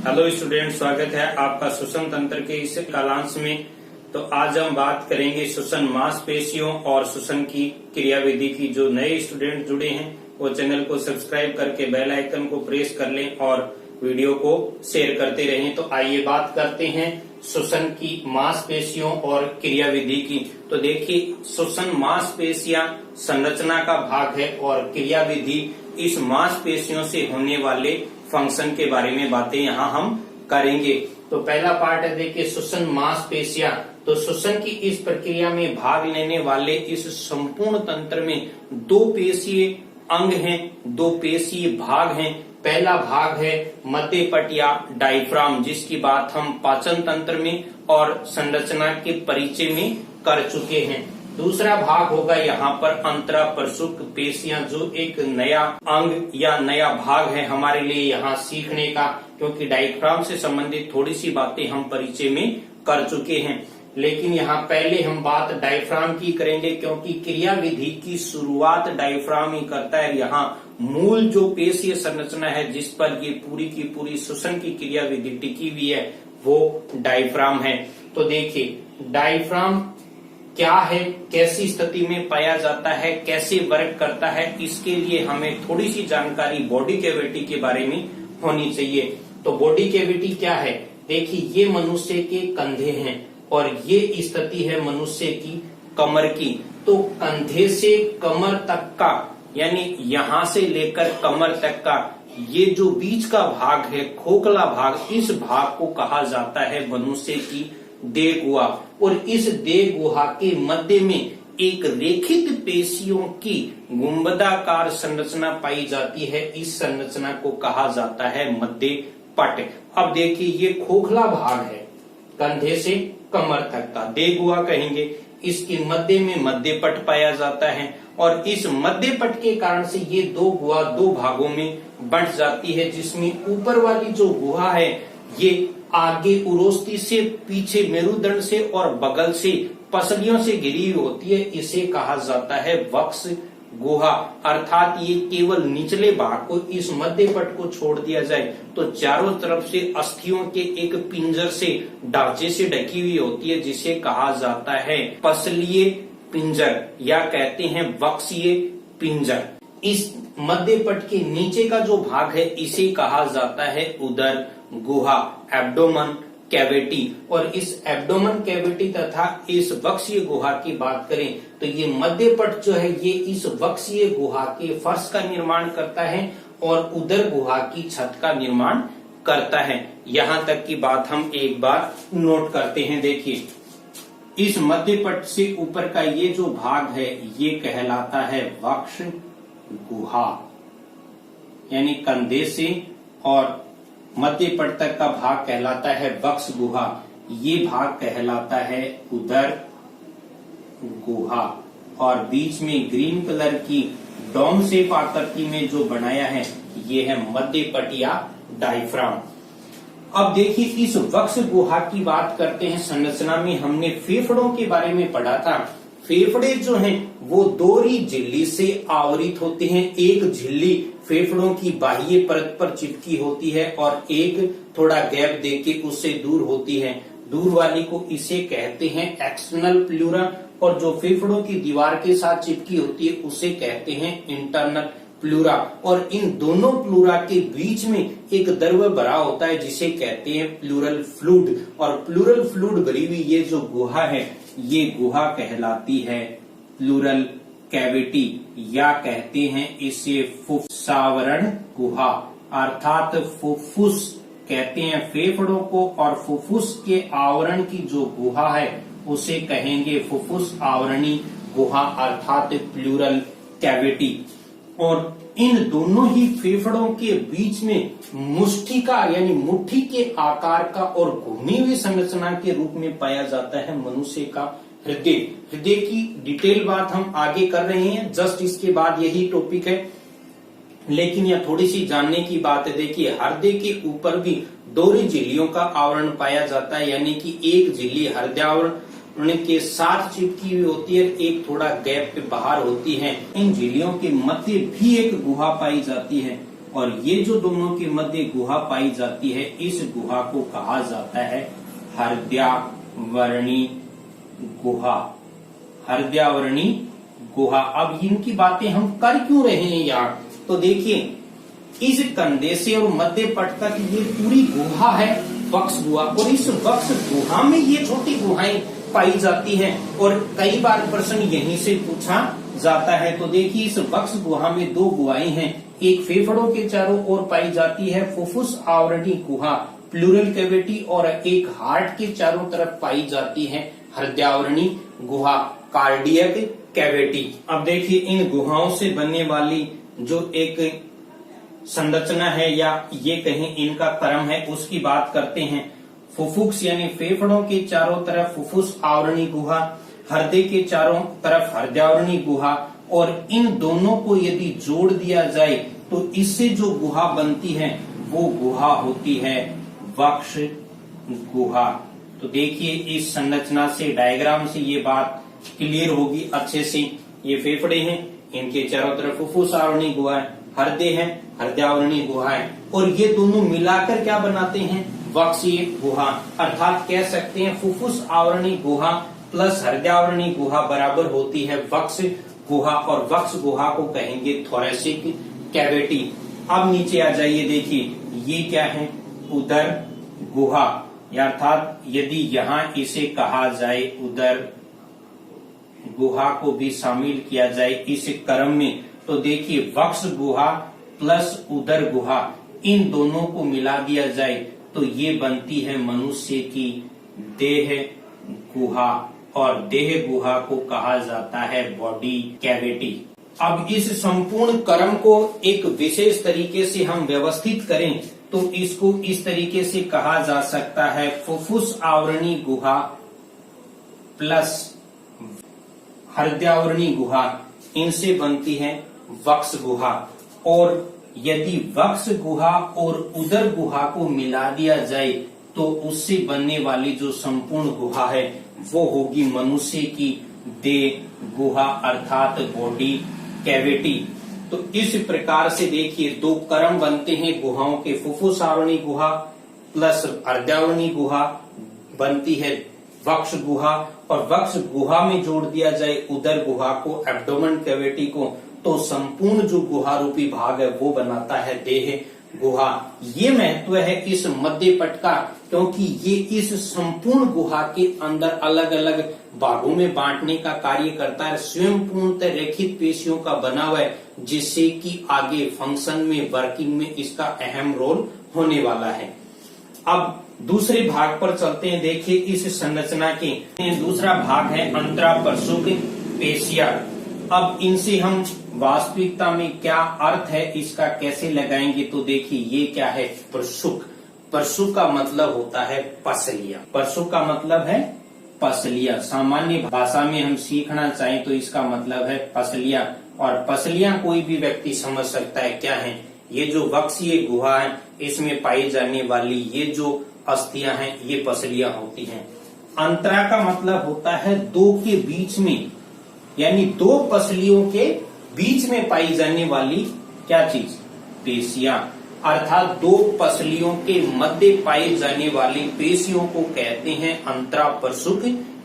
Hello student, स्वागत है आपका श्वसन तंत्र के इस कालांश में। तो आज हम बात करेंगे श्वसन मांसपेशियों और श्वसन की क्रियाविधि की। जो नए स्टूडेंट जुड़े हैं वो चैनल को सब्सक्राइब करके बेल आइकन को प्रेस कर लें और वीडियो को शेयर करते रहें। तो आइए बात करते हैं श्वसन की मांसपेशियों और क्रियाविधि की। तो देखिए, श्वसन मांसपेशियां संरचना का भाग है और क्रियाविधि इस मांसपेशियों से होने वाले फंक्शन के बारे में बातें यहाँ हम करेंगे। तो पहला पार्ट है, देखिए श्वसन मांसपेशियां। तो श्वसन की इस प्रक्रिया में भाग लेने वाले इस संपूर्ण तंत्र में दो पेशीय अंग हैं, दो पेशीय भाग हैं। पहला भाग है मध्यपट या डायफ्राम, जिसकी बात हम पाचन तंत्र में और संरचना के परिचय में कर चुके हैं। दूसरा भाग होगा यहाँ पर अंतराप्रसुप्त पेशियां, जो एक नया अंग या नया भाग है हमारे लिए यहाँ सीखने का, क्योंकि डायफ्राम से संबंधित थोड़ी सी बातें हम परिचय में कर चुके हैं। लेकिन यहाँ पहले हम बात डायफ्राम की करेंगे, क्योंकि क्रियाविधि की शुरुआत डायफ्राम ही करता है। यहाँ मूल जो पेशीय संरचना है जिस पर ये पूरी की पूरी श्वसन की क्रियाविधि टिकी हुई है वो डायफ्राम है। तो देखिए, डायफ्राम क्या है, कैसी स्थिति में पाया जाता है, कैसे वर्क करता है, इसके लिए हमें थोड़ी सी जानकारी बॉडी कैविटी के बारे में होनी चाहिए। तो बॉडी कैविटी क्या है, देखिए ये मनुष्य के कंधे हैं और ये स्थिति है मनुष्य की कमर की। तो कंधे से कमर तक का, यानी यहाँ से लेकर कमर तक का ये जो बीच का भाग है, खोखला भाग, इस भाग को कहा जाता है मनुष्य की देह गुहा। और इस देह गुहा के मध्य में एक रेखित पेशियों की गुंबदाकार संरचना पाई जाती है। इस संरचना को कहा जाता है मध्यपट। अब देखिए, ये खोखला भाग है, कंधे से कमर तक का देह गुहा कहेंगे। इसके मध्य में मध्यपट पाया जाता है और इस मध्यपट के कारण से ये दो गुहा दो भागों में बंट जाती है, जिसमें ऊपर वाली जो गुहा है ये आगे उरोस्ती से, पीछे मेरुदंड से और बगल से पसलियों से घिरी हुई होती है। इसे कहा जाता है वक्ष गुहा। अर्थात ये केवल निचले भाग को, इस मध्यपट को छोड़ दिया जाए तो चारों तरफ से अस्थियों के एक पिंजर से, ढांचे से ढकी हुई होती है, जिसे कहा जाता है पसलीय पिंजर या कहते हैं वक्षीय पिंजर। इस मध्यपट के नीचे का जो भाग है इसे कहा जाता है उदर गुहा, एब्डोमन कैविटी। और इस एब्डोमन कैविटी तथा इस वक्षीय गुहा की बात करें तो ये मध्यपट जो है ये इस वक्षीय गुहा के फर्श का निर्माण करता है और उदर गुहा की छत का निर्माण करता है। यहाँ तक की बात हम एक बार नोट करते हैं। देखिए, इस मध्यपट से ऊपर का ये जो भाग है ये कहलाता है वक्ष गुहा, यानी कंधे से और मध्यपट तक का भाग कहलाता है वक्ष गुहा। ये भाग कहलाता है उदर गुहा। और बीच में ग्रीन कलर की डोम शेप आकृति में जो बनाया है ये है मध्यपट या डायफ्राम। अब देखिए, इस वक्ष गुहा की बात करते हैं। संरचना में हमने फेफड़ों के बारे में पढ़ा था। फेफड़े जो हैं वो दोहरी झिल्ली से आवृत होते हैं। एक झिल्ली फेफड़ों की बाह्य परत पर चिपकी होती है और एक थोड़ा गैप देके उससे दूर होती है। दूर वाली को इसे कहते हैं एक्सटर्नल प्लूरा और जो फेफड़ों की दीवार के साथ चिपकी होती है उसे कहते हैं इंटरनल प्लूरा। और इन दोनों प्लूरा के बीच में एक द्रव भरा होता है जिसे कहते हैं प्लूरल फ्लूइड। और प्लूरल फ्लूइड भरी हुई ये जो गुहा है ये गुहा कहलाती है प्लूरल कैविटी या कहते हैं इसे फुफ्फुसावरण गुहा। अर्थात फुफ्फुस कहते हैं फेफड़ों को और फुफ्फुस के आवरण की जो गुहा है उसे कहेंगे फुफ्फुस आवरणी गुहा अर्थात प्लूरल कैविटी। और इन दोनों ही फेफड़ों के बीच में मुष्टिका यानी मुट्ठी के आकार का और घूमी हुई संरचना के रूप में पाया जाता है मनुष्य का हृदय। हृदय की डिटेल बात हम आगे कर रहे हैं, जस्ट इसके बाद यही टॉपिक है, लेकिन यह थोड़ी सी जानने की बात है। देखिए, हृदय के ऊपर भी दोहरी झिल्लियों का आवरण पाया जाता है, यानी कि एक झिल्ली हृदयावरण के साथ चिपकी हुई होती है, एक थोड़ा गैप पे बाहर होती है। इन झिल्लियों के मध्य भी एक गुहा पाई जाती है और ये जो दोनों के मध्य गुहा पाई जाती है, इस गुहा को कहा जाता है हृदयावर्णी गुहा। हृदयावर्णी गुहा। अब इनकी बातें हम कर क्यों रहे हैं यार? तो देखिए, इस कंधे से और मध्य पट तक ये पूरी गुहा है, वक्ष गुहा, और इस वक्ष गुहा में ये छोटी गुहाएं पाई जाती हैं और कई बार प्रश्न यहीं से पूछा जाता है। तो देखिए, इस वक्ष गुहा में दो गुहाएं हैं, एक फेफड़ों के चारों ओर पाई जाती है फुफ्फुस आवरणी गुहा प्लूरल कैविटी, और एक हार्ट के चारों तरफ पाई जाती है हृदयावरणी गुहा कार्डियक कैविटी। अब देखिए, इन गुहाओं से बनने वाली जो एक संरचना है या ये कहें इनका क्रम है, उसकी बात करते हैं। फुफ्फुस यानी फेफड़ों के चारों तरफ फुफ्फुस आवरणी गुहा, हृदय के चारों तरफ हृदयावरणी गुहा, और इन दोनों को यदि जोड़ दिया जाए तो इससे जो गुहा बनती है वो गुहा होती है वक्ष गुहा। तो देखिए, इस संरचना से, डायग्राम से ये बात क्लियर होगी अच्छे से। ये फेफड़े हैं, इनके चारों तरफ फुफ्फुस आवरणी गुहा है, हृदय है, हृदयावरणी गुहा है, और ये दोनों मिलाकर क्या बनाते हैं? वक्षीय गुहा। अर्थात कह सकते हैं फुफ्फुस आवरणी गुहा प्लस हृदयावरणी गुहा बराबर होती है वक्ष गुहा, और वक्ष गुहा को कहेंगे थोरेसिक कैविटी। अब नीचे आ जाइए, देखिए ये क्या है? उदर गुहा। अर्थात यदि यहाँ इसे कहा जाए उदर गुहा को भी शामिल किया जाए इस क्रम में, तो देखिए वक्ष गुहा प्लस उदर गुहा, इन दोनों को मिला दिया जाए तो ये बनती है मनुष्य की देह गुहा, और देह गुहा को कहा जाता है बॉडी कैविटी। अब इस संपूर्ण क्रम को एक विशेष तरीके से हम व्यवस्थित करें तो इसको इस तरीके से कहा जा सकता है फुफ्फुस आवरणी गुहा प्लस हृदयावरणी गुहा, इनसे बनती है वक्ष गुहा। और यदि वक्ष गुहा और उदर गुहा को मिला दिया जाए तो उससे बनने वाली जो संपूर्ण गुहा है वो होगी मनुष्य की देह गुहा अर्थात बॉडी कैविटी। तो इस प्रकार से देखिए, दो क्रम बनते हैं गुहाओं के, फुफ्फुस आवरणी गुहा प्लस हृदयावरणी गुहा बनती है वक्ष गुहा, और वक्ष गुहा में जोड़ दिया जाए उदर गुहा को, एब्डोमेन कैविटी को, तो संपूर्ण जो गुहा रूपी भाग है वो बनाता है देह गुहा। ये महत्व है इस मध्य पट का, क्योंकि ये इस संपूर्ण गुहा के अंदर अलग अलग भागों में बांटने का कार्य करता है। स्वयं पूर्णतः रेखित पेशियों का बना हुआ है, जिससे कि आगे फंक्शन में, वर्किंग में इसका अहम रोल होने वाला है। अब दूसरे भाग पर चलते हैं। देखिए, इस संरचना के दूसरा भाग है अंतरापरशुक पेशियां। अब इनसे हम वास्तविकता में क्या अर्थ है इसका कैसे लगाएंगे, तो देखिए ये क्या है? परशुक। परशुक का मतलब होता है पसलियां। परशुक का मतलब है पसलियां। सामान्य भाषा में हम सीखना चाहें तो इसका मतलब है पसलियां, और पसलियां कोई भी व्यक्ति समझ सकता है क्या है। ये जो वक्षीय गुहा है इसमें पाई जाने वाली ये जो अस्थियां हैं ये पसलियां होती हैं। अंतरा का मतलब होता है दो के बीच में, यानी दो पसलियों के बीच में पाई जाने वाली क्या चीज? पेशियां। अर्थात दो पसलियों के मध्य पाई जाने वाली पेशियों को कहते हैं अंतरापरशुक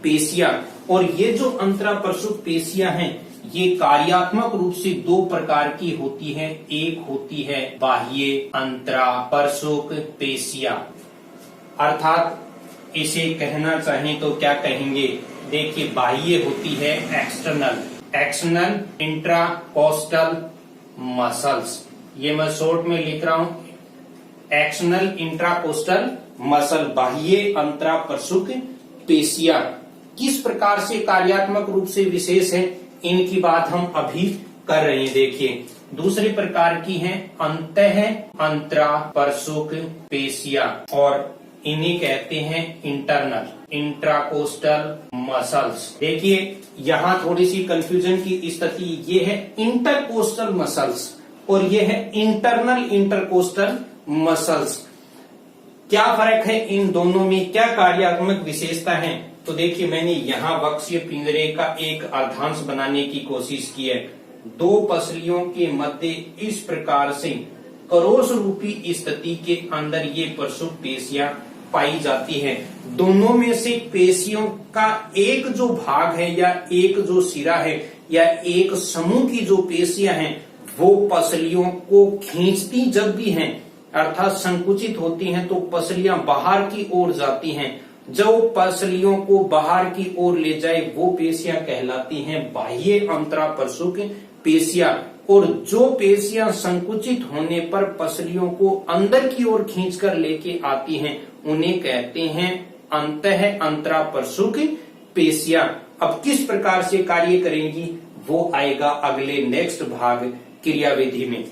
पेशियां। और ये जो अंतरापरशुक पेशियां हैं ये कार्यात्मक रूप से दो प्रकार की होती है। एक होती है बाह्य अंतरापरशुक पेशियां, अर्थात इसे कहना चाहें तो क्या कहेंगे? देखिए, बाह्य होती है एक्सटर्नल इंट्राकोस्टल मसल्स। ये मैं शॉर्ट में लिख रहा हूं, एक्सटर्नल इंट्राकोस्टल मसल, बाह्य अंतरापरशुक पेशियां किस प्रकार से कार्यात्मक रूप से विशेष है इनकी बात हम अभी कर रहे हैं। देखिए, दूसरे प्रकार की है अंतः अंतरापरशुक पेशियां, और इन्हें कहते हैं इंटरनल इंट्राकोस्टल मसल्स। देखिए, यहाँ थोड़ी सी कंफ्यूजन की स्थिति ये है, इंटरकोस्टल मसल्स और ये है इंटरनल इंटरकोस्टल मसल्स। क्या फर्क है इन दोनों में, क्या कार्यात्मक विशेषता है? तो देखिए, मैंने यहाँ वक्षीय पिंजरे का एक अर्धांश बनाने की कोशिश की है। दो पसलियों के मध्य इस प्रकार से करोश रूपी स्थिति के अंदर ये प्रसुप पेशियां पाई जाती है। दोनों में से पेशियों का एक जो भाग है या एक जो सिरा है या एक समूह की जो पेशियां हैं वो पसलियों को खींचती जब भी हैं, अर्थात संकुचित होती हैं तो पसलियां बाहर की ओर जाती हैं। जो पसलियों को बाहर की ओर ले जाए वो पेशियां कहलाती हैं बाह्य अंतराप्रसूक पेशियां, और जो पेशियां संकुचित होने पर पसलियों को अंदर की ओर खींचकर लेके आती हैं उन्हें कहते हैं अंतः अंतराप्रसूक पेशियां। अब किस प्रकार से कार्य करेंगी वो आएगा अगले नेक्स्ट भाग क्रियाविधि में।